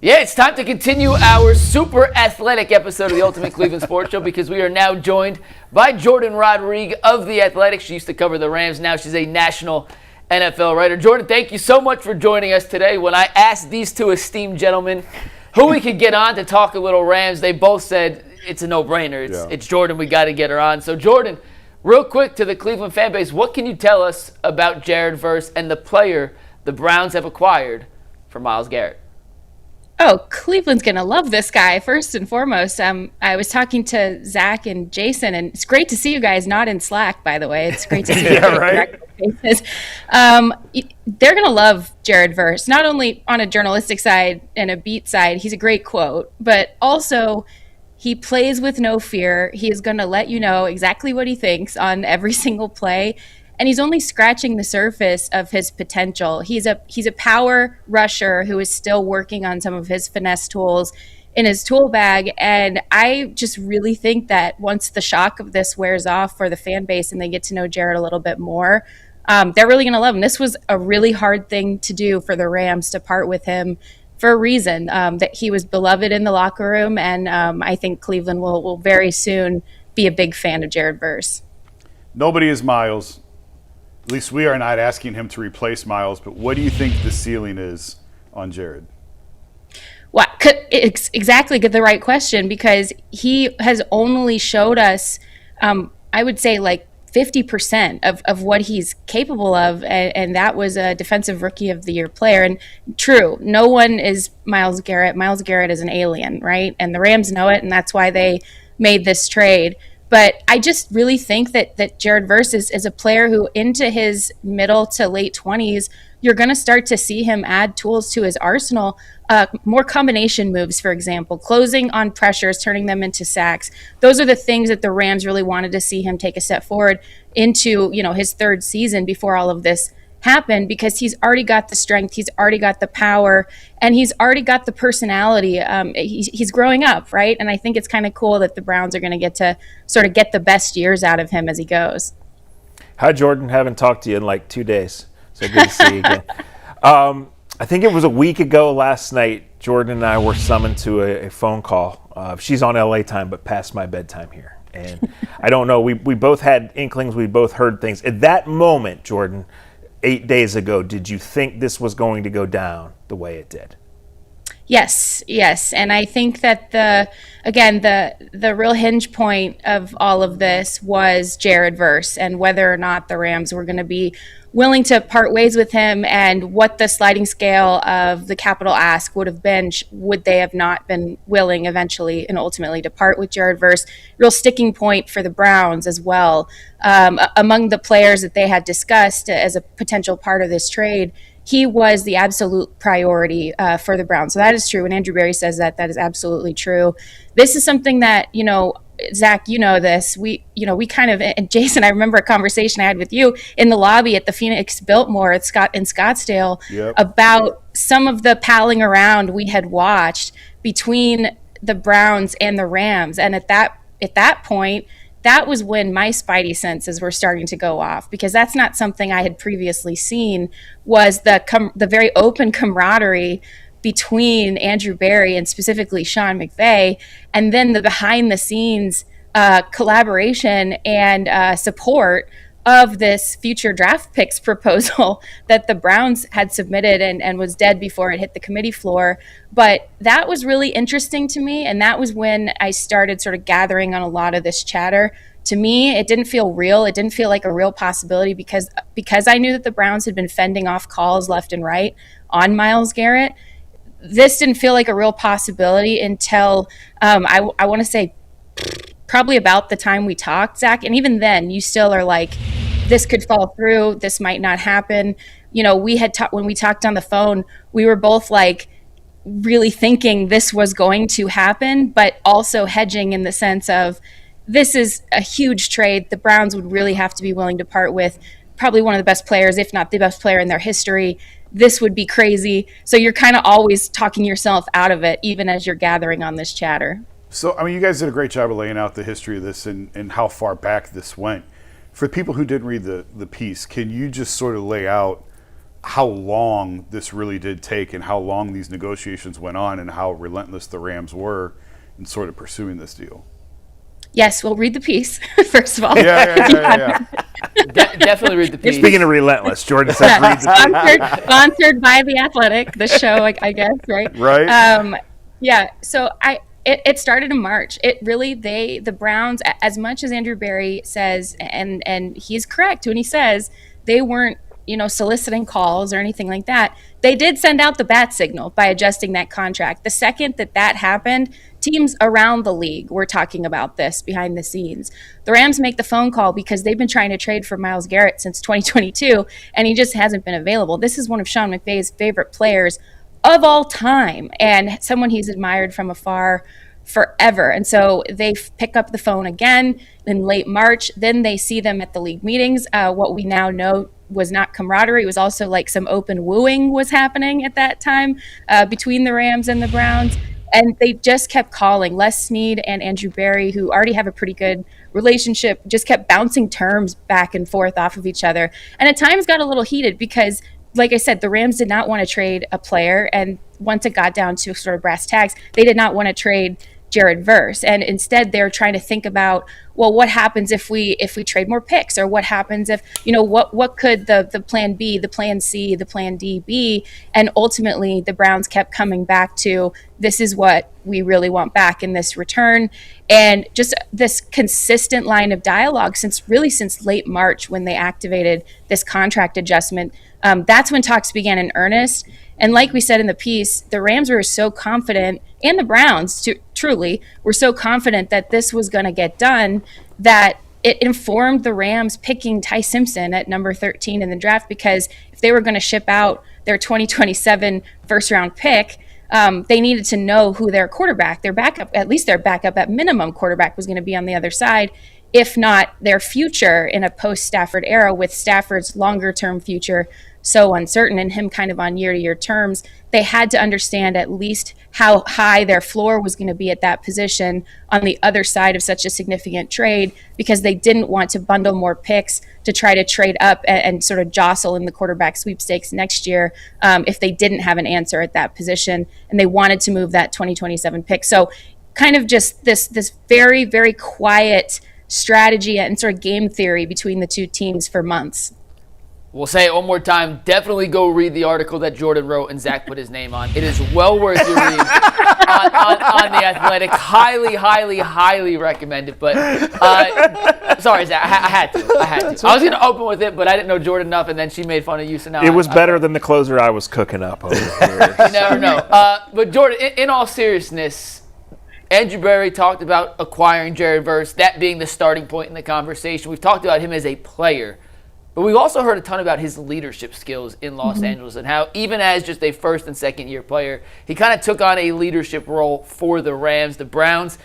Yeah, it's time to continue our super athletic episode of the Ultimate Cleveland Sports Show because we are now joined by Jourdan Rodrigue of The Athletic. She used to cover the Rams. Now she's a national NFL writer. Jourdan, thank you so much for joining us today. When I asked these two esteemed gentlemen who we could get on to talk a little Rams, they both said it's a no-brainer. It's Jourdan. We got to get her on. So, Jourdan, real quick to the Cleveland fan base, what can you tell us about Jared Verse and the player the Browns have acquired for Myles Garrett? Oh, Cleveland's going to love this guy, first and foremost. I was talking to Zach and Jason, and it's great to see you guys not in Slack, by the way. It's great to see you right? Faces. They're going to love Jared Verse, not only on a journalistic side and a beat side. He's a great quote, but also he plays with no fear. He is going to let you know exactly what he thinks on every single play. And he's only scratching the surface of his potential. He's a power rusher who is still working on some of his finesse tools in his tool bag. And I just really think that once the shock of this wears off for the fan base and they get to know Jared a little bit more, they're really going to love him. This was a really hard thing to do for the Rams to part with him for a reason, that he was beloved in the locker room. And I think Cleveland will very soon be a big fan of Jared Verse. Nobody is Myles. At least we are not asking him to replace Myles, but what do you think the ceiling is on Jared? Well, it's exactly the right question, because he has only showed us, I would say, like 50% of what he's capable of, and that was a Defensive Rookie of the Year player. And true, no one is Myles Garrett. Myles Garrett is an alien, right? And the Rams know it, and that's why they made this trade. But I just really think that Jared Verse is a player who, into his middle to late 20s, you're going to start to see him add tools to his arsenal, more combination moves, for example, closing on pressures, turning them into sacks. Those are the things that the Rams really wanted to see him take a step forward into, his third season before all of this happened, because he's already got the strength, he's already got the power, and he's already got the personality. He's growing up, right? And I think it's kind of cool that the Browns are going to get to sort of get the best years out of him as he goes. Hi, Jourdan. Haven't talked to you in like 2 days, so good to see you again. I think it was a week ago last night, Jourdan and I were summoned to a phone call. She's on LA time, but past my bedtime here. And I don't know, we both had inklings, we both heard things. At that moment, Jourdan, 8 days ago, did you think this was going to go down the way it did? Yes. And I think that the real hinge point of all of this was Jared Verse, and whether or not the Rams were going to be willing to part ways with him, and what the sliding scale of the capital ask would have been would they have not been willing eventually and ultimately to part with Jared Verse. Real sticking point for the Browns as well. Among the players that they had discussed as a potential part of this trade, he was the absolute priority for the Browns. So that is true. When Andrew Berry says that, that is absolutely true. This is something that, Zach, this. We kind of, and Jason, I remember a conversation I had with you in the lobby at the Phoenix Biltmore in Scottsdale about some of the palling around we had watched between the Browns and the Rams. And at that point, that was when my spidey senses were starting to go off, because that's not something I had previously seen, was the very open camaraderie between Andrew Berry and specifically Sean McVay, and then the behind-the-scenes collaboration and support of this future draft picks proposal that the Browns had submitted and was dead before it hit the committee floor. But that was really interesting to me, and that was when I started sort of gathering on a lot of this chatter. To me, it didn't feel real. It didn't feel like a real possibility, because I knew that the Browns had been fending off calls left and right on Myles Garrett. This didn't feel like a real possibility until I want to say probably about the time we talked, Zach. And even then, you still are like, this could fall through. This might not happen. We had when we talked on the phone, we were both like really thinking this was going to happen, but also hedging in the sense of, this is a huge trade. The Browns would really have to be willing to part with probably one of the best players, if not the best player in their history. This would be crazy. So you're kind of always talking yourself out of it, even as you're gathering on this chatter. So, you guys did a great job of laying out the history of this and how far back this went. For people who didn't read the piece, can you just sort of lay out how long this really did take and how long these negotiations went on and how relentless the Rams were in sort of pursuing this deal. Yes, we'll read the piece, first of all. Yeah. Definitely read the piece. Speaking of relentless, Jordan says read the piece. Sponsored by The Athletic, the show, I guess, right? Right. Yeah, so it started in March. It really, the Browns, as much as Andrew Berry says, and he's correct when he says they weren't, soliciting calls or anything like that, they did send out the bat signal by adjusting that contract. The second that happened, teams around the league were talking about this behind the scenes. The Rams make the phone call because they've been trying to trade for Myles Garrett since 2022, and he just hasn't been available. This is one of Sean McVay's favorite players of all time, and someone he's admired from afar forever. And so they pick up the phone again in late March. Then they see them at the league meetings. What we now know was not camaraderie. It was also like some open wooing was happening at that time between the Rams and the Browns. And they just kept calling. Les Snead and Andrew Berry, who already have a pretty good relationship, just kept bouncing terms back and forth off of each other. And at times got a little heated because, like I said, the Rams did not want to trade a player. And once it got down to sort of brass tacks, they did not want to trade Jared Verse, and instead they're trying to think about, well, what happens if we trade more picks, or what happens if, what could the plan B, the plan C, the plan D be? And ultimately the Browns kept coming back to, this is what we really want back in this return. And just this consistent line of dialogue since late March, when they activated this contract adjustment. That's when talks began in earnest. And like we said in the piece, the Rams were so confident, and the Browns truly were so confident that this was going to get done, that it informed the Rams picking Ty Simpson at number 13 in the draft, because if they were going to ship out their 2027 first round pick, they needed to know who their quarterback, their backup at minimum quarterback, was going to be on the other side, if not their future in a post-Stafford era, with Stafford's longer-term future so uncertain and him kind of on year-to-year terms. They had to understand at least how high their floor was going to be at that position on the other side of such a significant trade, because they didn't want to bundle more picks to try to trade up and sort of jostle in the quarterback sweepstakes next year if they didn't have an answer at that position, and they wanted to move that 2027 pick. So kind of just this very, very quiet strategy and sort of game theory between the two teams for months. We'll say it one more time. Definitely go read the article that Jordan wrote and Zach put his name on. It is well worth your read on The Athletic. Highly, highly, highly recommend it. But sorry, Zach, I had to. I was going to open with it, but I didn't know Jordan enough, and then she made fun of you. So now it was better than the closer I was cooking up over here. You never know. But Jordan, in all seriousness, Andrew Berry talked about acquiring Jared Verse, that being the starting point in the conversation. We've talked about him as a player. But we've also heard a ton about his leadership skills in Los Angeles, and how even as just a first and second year player, he kind of took on a leadership role for the Rams. The Browns,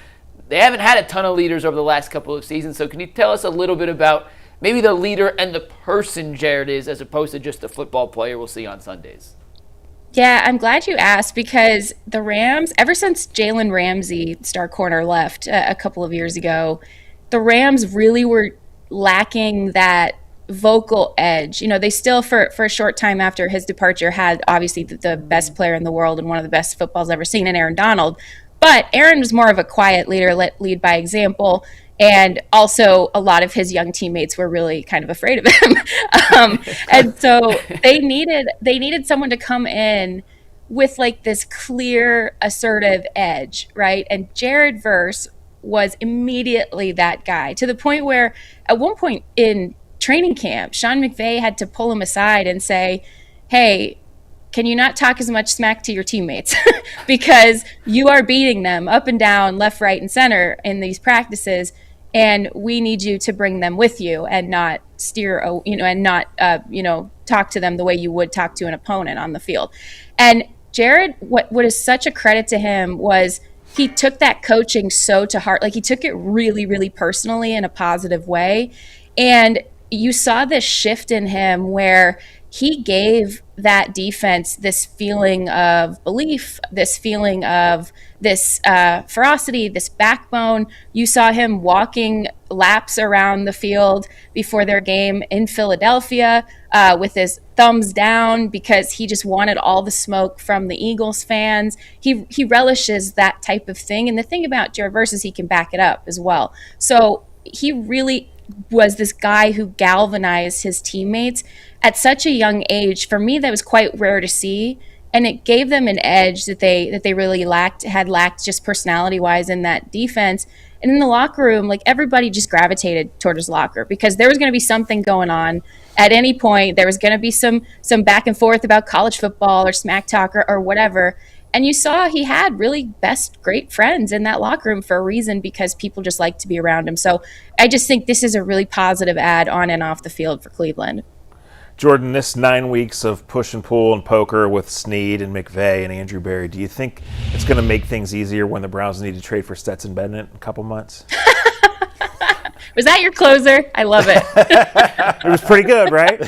they haven't had a ton of leaders over the last couple of seasons. So can you tell us a little bit about maybe the leader and the person Jared is, as opposed to just the football player we'll see on Sundays? Yeah, I'm glad you asked, because the Rams, ever since Jalen Ramsey, star corner, left a couple of years ago, the Rams really were lacking that vocal edge. They still, for a short time after his departure, had obviously the best player in the world and one of the best footballs ever seen in Aaron Donald. But Aaron was more of a quiet leader, lead by example. And also a lot of his young teammates were really kind of afraid of him. And so they needed someone to come in with like this clear, assertive edge, right? And Jared Verse was immediately that guy, to the point where at one point in training camp, Sean McVay had to pull him aside and say, hey, can you not talk as much smack to your teammates? Because you are beating them up and down, left, right, and center in these practices, and we need you to bring them with you and not steer, and not, talk to them the way you would talk to an opponent on the field. And Jared, what is such a credit to him was he took that coaching so to heart. Like, he took it really, really personally in a positive way. And you saw this shift in him where he gave that defense this feeling of belief, this feeling of this ferocity, this backbone. You saw him walking laps around the field before their game in Philadelphia with his thumbs down because he just wanted all the smoke from the Eagles fans. He relishes that type of thing. And the thing about Jared Verse is he can back it up as well. So he really was this guy who galvanized his teammates at such a young age. For me, that was quite rare to see. And it gave them an edge that they really had lacked just personality-wise in that defense. And in the locker room, like, everybody just gravitated toward his locker because there was going to be something going on at any point. There was going to be some back and forth about college football or smack talk or whatever. And you saw he had really great friends in that locker room for a reason, because people just like to be around him. So I just think this is a really positive ad on and off the field for Cleveland. Jourdan, this 9 weeks of push and pull and poker with Snead and McVay and Andrew Berry, do you think it's going to make things easier when the Browns need to trade for Stetson Bennett in a couple months? Was that your closer? I love it. It was pretty good, right?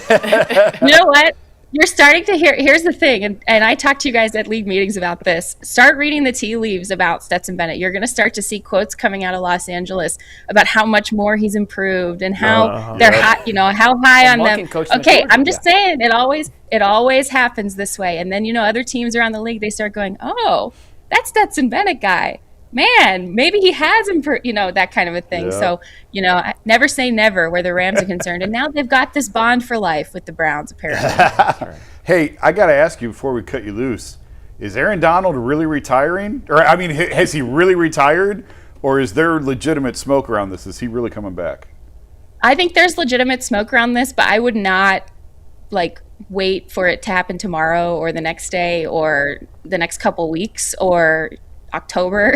You know what? You're starting to here's the thing, and I talked to you guys at league meetings about this. Start reading the tea leaves about Stetson Bennett. You're going to start to see quotes coming out of Los Angeles about how much more he's improved and how they're high, how high on them. Okay, I'm just saying it always happens this way. And then, other teams around the league, they start going, oh, that's Stetson Bennett guy. Man, maybe he has improved, that kind of a thing. Yeah. So, never say never where the Rams are concerned. And now they've got this bond for life with the Browns, apparently. Hey, I got to ask you before we cut you loose, is Aaron Donald really retiring? Or, has he really retired? Or is there legitimate smoke around this? Is he really coming back? I think there's legitimate smoke around this, but I would not, wait for it to happen tomorrow or the next day or the next couple weeks or October,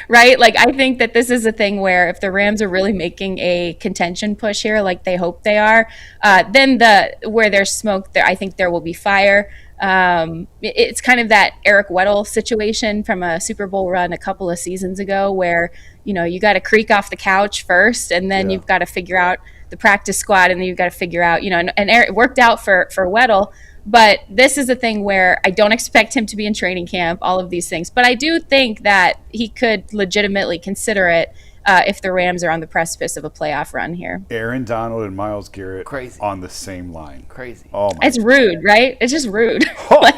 right? I think that this is a thing where if the Rams are really making a contention push here, like they hope they are, then where there's smoke, I think there will be fire. It's kind of that Eric Weddle situation from a Super Bowl run a couple of seasons ago where, you got to creak off the couch first, and then you've got to figure out the practice squad, and then you've got to figure out, and it worked out for Weddle. But this is a thing where I don't expect him to be in training camp, all of these things. But I do think that he could legitimately consider it if the Rams are on the precipice of a playoff run here. Aaron Donald and Myles Garrett Crazy. On the same line. Crazy. Oh my It's rude, right? It's just rude.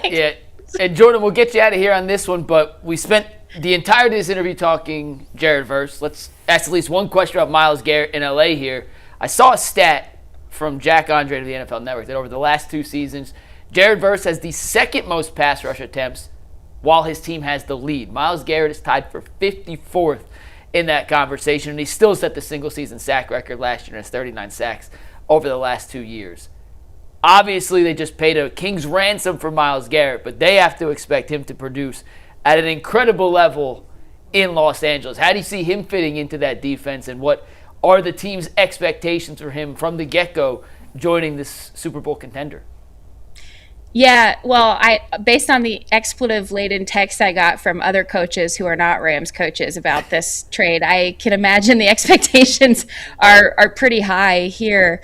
Yeah. And Jourdan, we'll get you out of here on this one, but we spent the entirety of this interview talking Jared Verse. Let's ask at least one question about Myles Garrett in LA here. I saw a stat from Jack Andre of the NFL Network that over the last 2 seasons, Jared Verse has the second most pass rush attempts while his team has the lead. Myles Garrett is tied for 54th in that conversation, and he still set the single-season sack record last year and has 39 sacks over the last 2 years. Obviously, they just paid a king's ransom for Myles Garrett, but they have to expect him to produce at an incredible level in Los Angeles. How do you see him fitting into that defense, and what are the team's expectations for him from the get-go joining this Super Bowl contender? Yeah, well, based on the expletive-laden texts I got from other coaches who are not Rams coaches about this trade, I can imagine the expectations are pretty high here.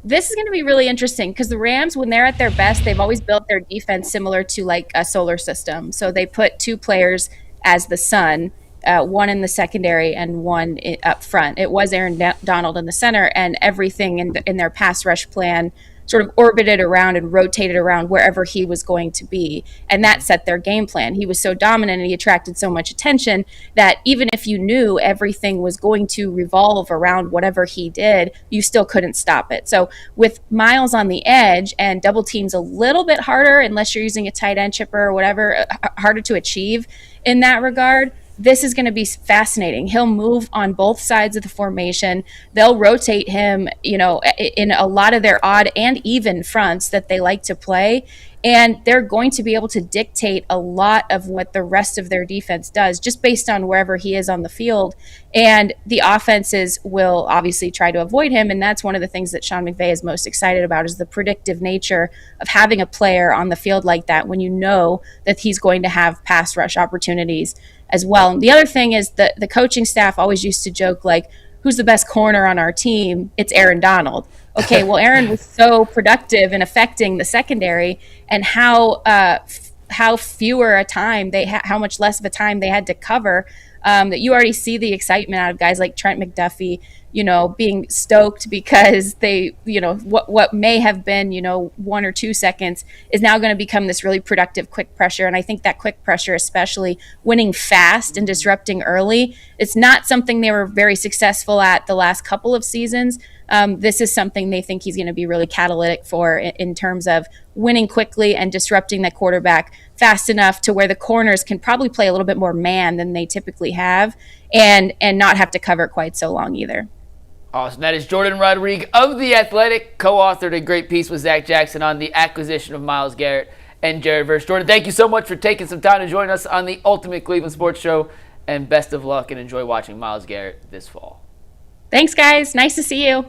This is going to be really interesting because the Rams, when they're at their best, they've always built their defense similar to a solar system. So they put 2 players as the sun, one in the secondary and one up front. It was Aaron Donald in the center, and everything in their pass rush plan sort of orbited around and rotated around wherever he was going to be. And that set their game plan. He was so dominant and he attracted so much attention that even if you knew everything was going to revolve around whatever he did, you still couldn't stop it. So with Myles on the edge and double teams a little bit harder, unless you're using a tight end chipper or whatever, harder to achieve in that regard, this is going to be fascinating. He'll move on both sides of the formation. They'll rotate him, in a lot of their odd and even fronts that they like to play. And they're going to be able to dictate a lot of what the rest of their defense does just based on wherever he is on the field. And the offenses will obviously try to avoid him. And that's one of the things that Sean McVay is most excited about, is the predictive nature of having a player on the field like that when you know that he's going to have pass rush opportunities as well. And the other thing is that the coaching staff always used to joke, who's the best corner on our team? It's Aaron Donald. Okay, well, Aaron was so productive in affecting the secondary, and how how fewer a time how much less of a time they had to cover, that you already see the excitement out of guys like Trent McDuffie, being stoked because they, what may have been, 1 or 2 seconds is now going to become this really productive quick pressure. And I think that quick pressure, especially winning fast and disrupting early, it's not something they were very successful at the last couple of seasons. This is something they think he's going to be really catalytic for in terms of winning quickly and disrupting the quarterback fast enough to where the corners can probably play a little bit more man than they typically have, and not have to cover quite so long either. Awesome. That is Jourdan Rodrigue of The Athletic, co-authored a great piece with Zach Jackson on the acquisition of Myles Garrett and Jared Verse. Jourdan, thank you so much for taking some time to join us on the Ultimate Cleveland Sports Show, and best of luck and enjoy watching Myles Garrett this fall. Thanks, guys. Nice to see you.